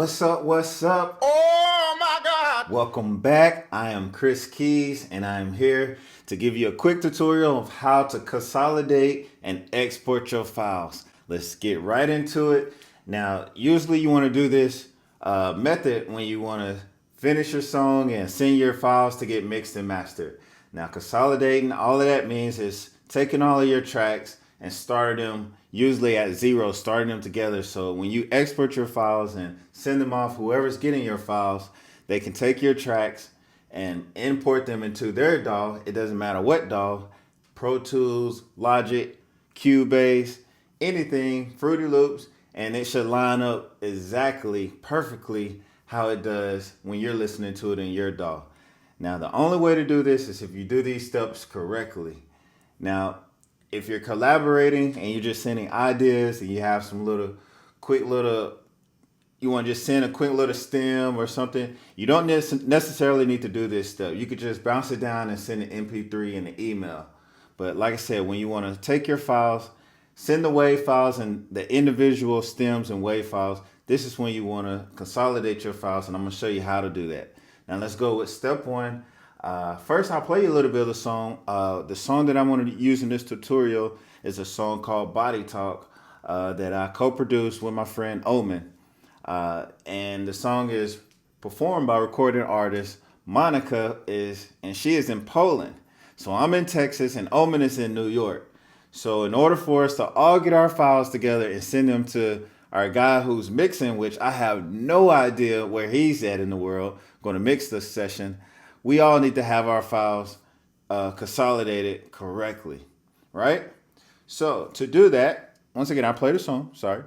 What's up? What's up? Oh my God! Welcome back. I am Kris KeyZ and I'm here to give you a quick tutorial of how to consolidate and export your files. Let's get right into it. Now, usually you want to do this method when you want to finish your song and send your files to get mixed and mastered. Now, consolidating, all of that means is taking all of your tracks and starting them usually at zero, starting them together. So when you export your files and send them off, whoever's getting your files, they can take your tracks and import them into their DAW. It doesn't matter what DAW, Pro Tools, Logic, Cubase, anything, Fruity Loops, and it should line up exactly, perfectly how it does when you're listening to it in your DAW. Now, the only way to do this is if you do these steps correctly. Now, if you're collaborating and you're just sending ideas and you have some you want to just send a quick little stem or something, you don't necessarily need to do this step. You could just bounce it down and send an MP3 in the email. But like I said, when you want to take your files, send the WAV files and the individual stems and WAV files, this is when you want to consolidate your files, and I'm going to show you how to do that. Now let's go with step one. First, I'll play you a little bit of the song. The song that I'm going to use in this tutorial is a song called Body Talk that I co-produced with my friend Ømen. And the song is performed by recording artist Monika, and she is in Poland. So I'm in Texas and Ømen is in New York. So in order for us to all get our files together and send them to our guy who's mixing, which I have no idea where he's at in the world, going to mix this session, we all need to have our files consolidated correctly, right? So to do that, once again, I play the song, sorry.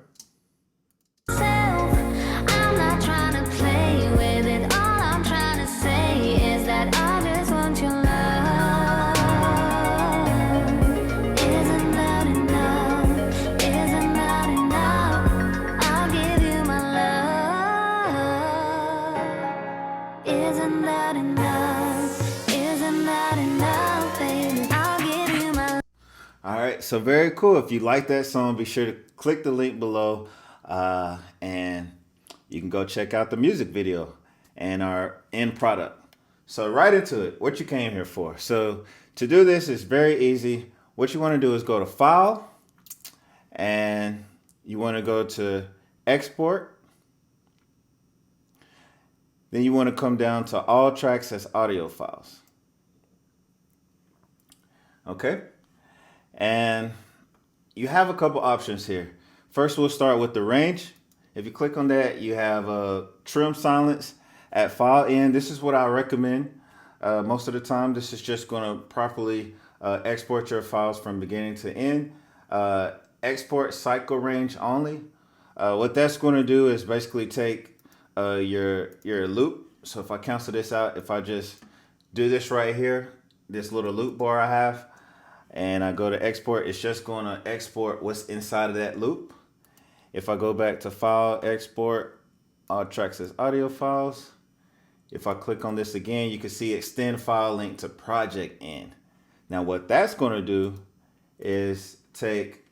All right, so very cool. If you like that song, be sure to click the link below and you can go check out the music video and our end product. So right into it, what you came here for. So to do this is very easy. What you want to do is go to File and you want to go to Export. Then you want to come down to All Tracks as Audio Files. Okay? And you have a couple options here. First, we'll start with the range. If you click on that, you have trim silence at file end. This is what I recommend most of the time. This is just going to properly export your files from beginning to end. Export cycle range only. What that's going to do is basically take your loop. So if I cancel this out, if I just do this right here, this little loop bar I have, and I go to export, it's just going to export what's inside of that loop. If I go back to File, Export, All Tracks as Audio Files, if I click on this again, you can see Extend File Link to Project End. Now what that's going to do is take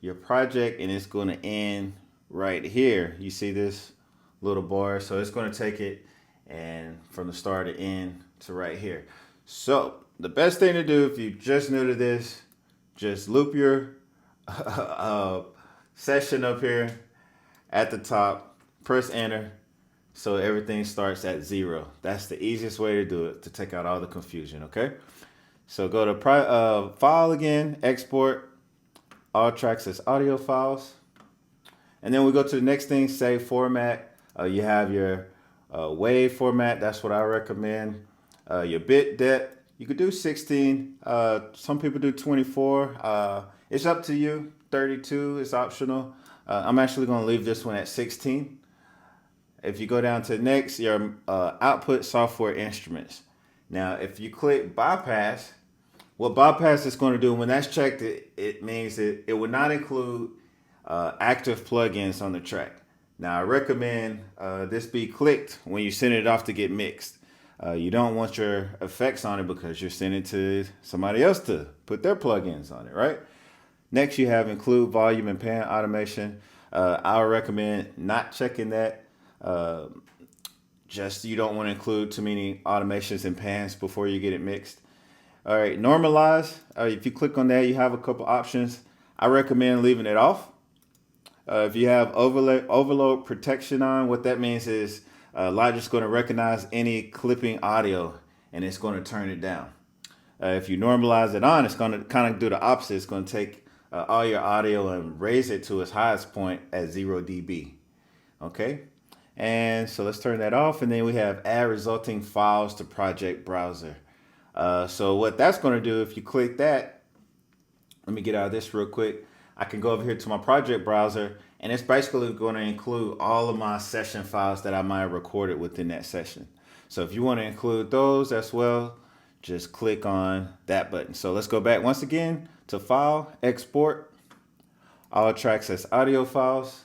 your project and it's going to end right here. You see this little bar? So it's going to take it and from the start to end to right here. So the best thing to do if you're just new to this, just loop your session up here at the top, press enter, so everything starts at 0. That's the easiest way to do it, to take out all the confusion, okay? So go to File again, Export, All Tracks as Audio Files. And then we go to the next thing, Save Format. You have your WAV format, that's what I recommend. Your bit depth. You could do 16. Some people do 24. It's up to you. 32 is optional. I'm actually going to leave this one at 16. If you go down to next, your output software instruments. Now, if you click bypass, what bypass is going to do, when that's checked, it means that it will not include active plugins on the track. Now, I recommend this be clicked when you send it off to get mixed. You don't want your effects on it because you're sending it to somebody else to put their plugins on it, right? Next, you have include volume and pan automation. I would recommend not checking that. Just you don't want to include too many automations and pans before you get it mixed. All right, normalize. If you click on that, you have a couple options. I recommend leaving it off. If you have overload protection on, what that means is Logic's going to recognize any clipping audio and it's going to turn it down. If you normalize it on, it's going to kind of do the opposite. It's going to take all your audio and raise it to its highest point at 0 dB. Okay, and so let's turn that off, and then we have add resulting files to project browser. So what that's going to do, if you click that, let me get out of this real quick. I can go over here to my project browser, and it's basically going to include all of my session files that I might have recorded within that session. So if you want to include those as well, just click on that button. So let's go back once again to File, Export, all tracks as audio files.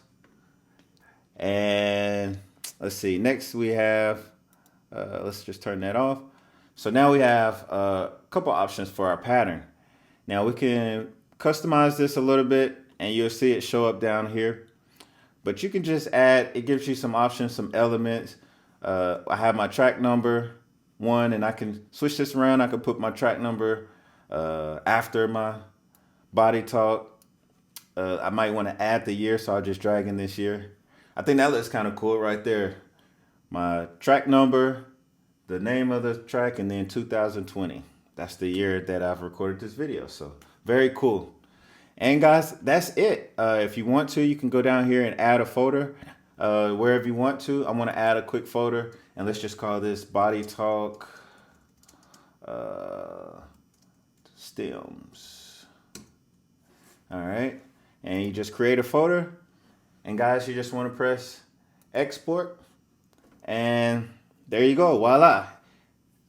And let's see, next we have, let's just turn that off. So now we have a couple options for our pattern. Now we can customize this a little bit and you'll see it show up down here. But you can just add, it gives you some options, some elements. I have my track number 1 and I can switch this around. I can put my track number after my body talk. I might want to add the year, so I'll just drag in this year. I think that looks kind of cool right there. My track number, the name of the track, and then 2020. That's the year that I've recorded this video. So very cool. And guys, that's it. If you want to, you can go down here and add a folder wherever you want to. I want to add a quick folder, and let's just call this Body Talk Stems. All right, and you just create a folder. And guys, you just want to press export, and there you go. Voila.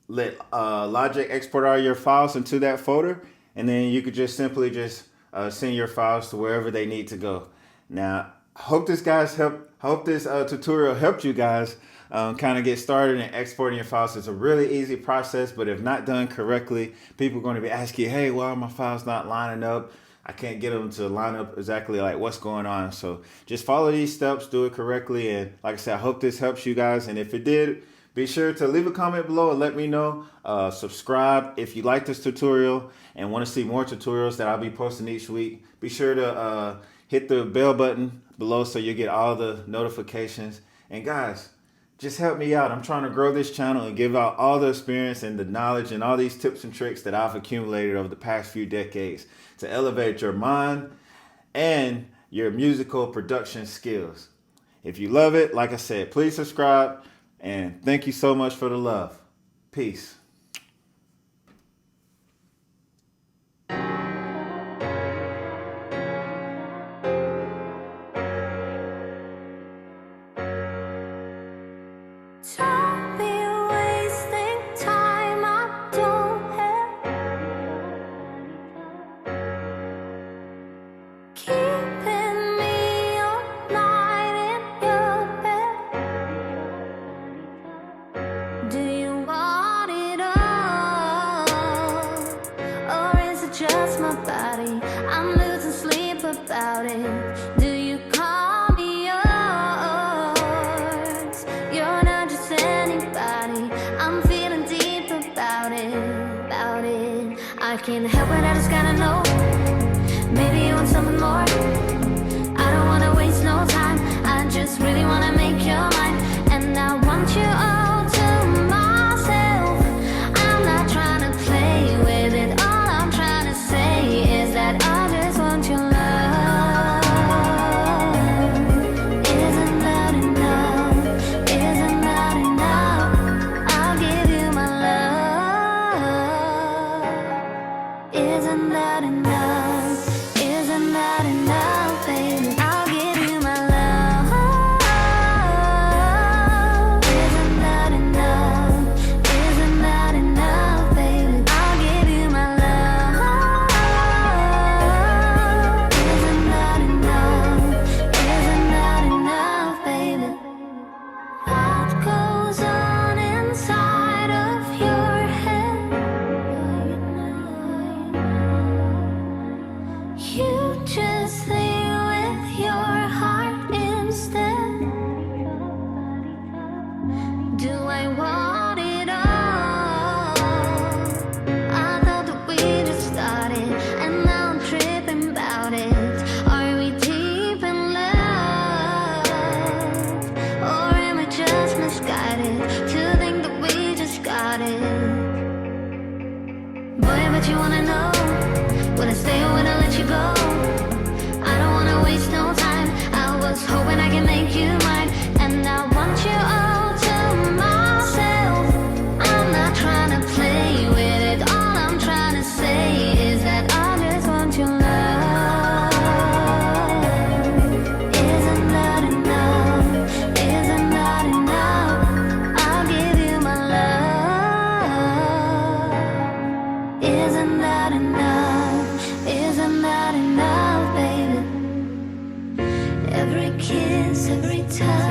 Let Logic export all your files into that folder, and then you could just simply just send your files to wherever they need to go. Now, I hope this tutorial helped you guys kind of get started in exporting your files. It's a really easy process, but if not done correctly, people are going to be asking, hey, why are my files not lining up? I can't get them to line up exactly like what's going on. So just follow these steps, do it correctly. And like I said, I hope this helps you guys. And if it did, be sure to leave a comment below and let me know. Subscribe if you like this tutorial and want to see more tutorials that I'll be posting each week. Be sure to hit the bell button below so you get all the notifications. And guys, just help me out. I'm trying to grow this channel and give out all the experience and the knowledge and all these tips and tricks that I've accumulated over the past few decades to elevate your mind and your musical production skills. If you love it, like I said, please subscribe, and thank you so much for the love. Peace. Don't be wasting time, I don't have. Keeping me all night in your bed. Do you want it all? Or is it just my body? I'm losing sleep about it. Do you call me yours? You're not just anybody. I'm feeling deep about it, about it. I can't help it, I just gotta know. Maybe you want something more. I don't wanna waste no time. I just really wanna make your mind. And I want you all to myself. I'm not trying to play with it. All I'm trying to say is that I just want your love. Isn't that enough? Isn't that enough? I'll give you my love. Isn't that enough? Isn't that enough, baby? I'll give you my love. Isn't that enough? Isn't that enough, baby? I'll give you my love. Isn't that enough? Isn't that enough, baby? What goes on inside of your head? what you wanna know. Will I stay or will I let you go? I don't wanna waste no time. I was hoping I can make you mine, and I want you all to myself. I'm not trying to play with it. All I'm trying to say is that I just want your love. Isn't that enough? Isn't that enough? I'll give you my love. Isn't that enough? Isn't that enough, baby? Every kiss, every touch.